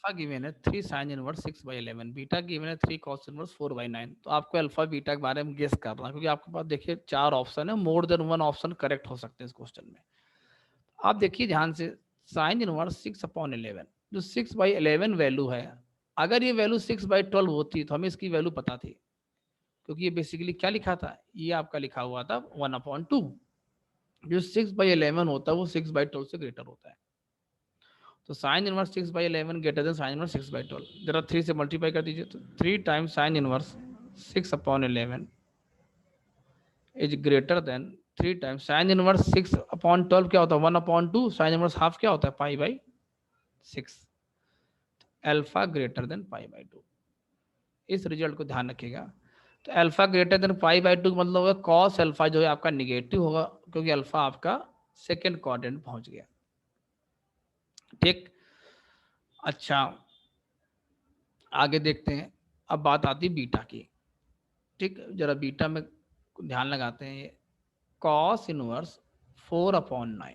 Alpha given है 3 sine inverse 6/11, beta given है 3 cos inverse 4/9। तो आपको अल्फा बीटा के बारे में गेस करना है, क्योंकि आपके पास देखिए 4 ऑप्शन है, more than one option correct हो सकते हैं इस क्वेश्चन में। आप देखिए ध्यान से, साइन इनवर्स 6/11, जो 6/11 वैल्यू है, अगर ये वैल्यू 6/12 होती तो हमें इसकी वैल्यू पता थी, क्योंकि ये बेसिकली क्या लिखा था, ये आपका लिखा हुआ था 1/2। जो 6/11 होता है वो 6/12 से ग्रेटर होता है। तो sine inverse 6/11 greater than sine inverse 6/12। जरा 3 से मल्टीप्लाई कर दीजिए, तो 3 times sine inverse 6/11 is greater than 3 times sine inverse 6/12 क्या होता है, 1/2। साइन इनवर्स हाफ क्या होता है, पाई/6। अल्फा ग्रेटर देन पाई/2। इस रिजल्ट को ध्यान रखिएगा। तो अल्फा ग्रेटर देन पाई/2 का मतलब होगा कॉस अल्फा जो है आपका निगेटिव होगा, क्योंकि अल्फा आपका सेकेंड क्वाड्रेंट पहुंच गया। ठीक, अच्छा आगे देखते हैं। अब बात आती है बीटा की। ठीक, जरा बीटा में ध्यान लगाते हैं। कॉस इनवर्स 4/9,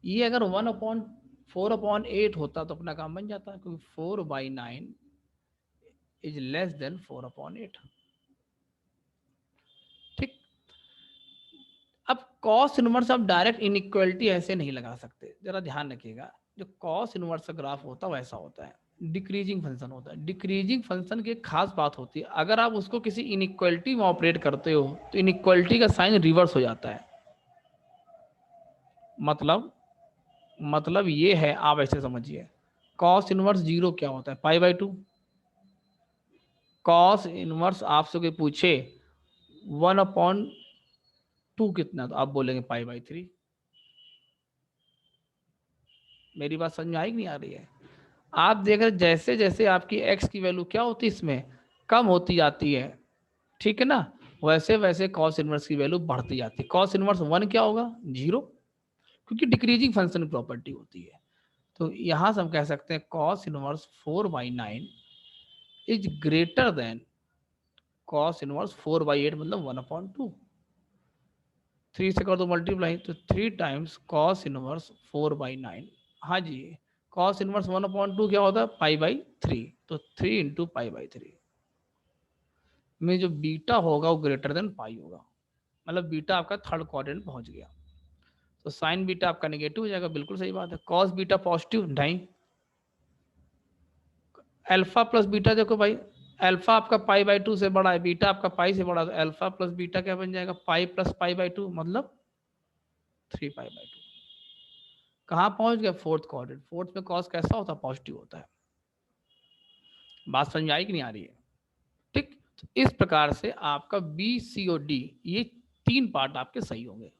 ये अगर 1/4/8 होता तो अपना काम बन जाता, क्योंकि 4/9 इज लेस देन 4/8। ठीक, अब कॉस इनवर्स आप डायरेक्ट इनइक्वालिटी ऐसे नहीं लगा सकते, जरा ध्यान रखिएगा। जो कॉस इनवर्स का ग्राफ होता है वैसा होता है, डिक्रीजिंग फंक्शन होता है। डिक्रीजिंग फंक्शन की एक खास बात होती है, अगर आप उसको किसी इनइक्वालिटी में ऑपरेट करते हो तो इनइक्वालिटी का साइन रिवर्स हो जाता है। मतलब ये है, आप ऐसे समझिए, कॉस इनवर्स 0 क्या होता है, पाई/2। कॉस इनवर्स आपसे कोई पूछे 1/2 कितना, तो आप बोलेंगे पाई/3। मेरी बात समझ में आई कि नहीं आ रही है? आप देख रहे जैसे जैसे आपकी एक्स की वैल्यू क्या होती है इसमें, कम होती जाती है, ठीक है ना, वैसे वैसे कॉस इनवर्स की वैल्यू बढ़ती जाती है। कॉस इनवर्स 1 क्या होगा, 0, क्योंकि डिक्रीजिंग फंक्शन की प्रॉपर्टी होती है। तो यहां से हम कह सकते हैं cos inverse 4/9 is greater than cos inverse 4/8, मतलब 1/2। 3 से कर दो मल्टीप्लाई, तो 3 टाइम्स कॉस इनवर्स 4/9। हाँ जी, कॉस इनवर्स 1/2 क्या होता है, पाई/3। तो 3 × पाई/3 में जो बीटा होगा वो ग्रेटर देन पाई होगा, मतलब बीटा आपका थर्ड क्वाड्रेंट पहुंच गया। तो साइन बीटा आपका नेगेटिव हो जाएगा, बिल्कुल सही बात है। कॉस बीटा पॉजिटिव नहीं। अल्फा प्लस बीटा देखो भाई, अल्फा आपका पाई/2 से बड़ा है, बीटा आपका पाई से बड़ा है, तो अल्फा प्लस बीटा क्या बन जाएगा, पाई प्लस पाई/2, मतलब 3 पाई/2। कहाँ पहुंच गया, फोर्थ क्वाड्रेंट। फोर्थ में कॉस कैसा होता है, पॉजिटिव होता है। बात समझ में आई कि नहीं आ रही है? ठीक, तो इस प्रकार से आपका बी सी और डी, ये 3 पार्ट आपके सही होंगे।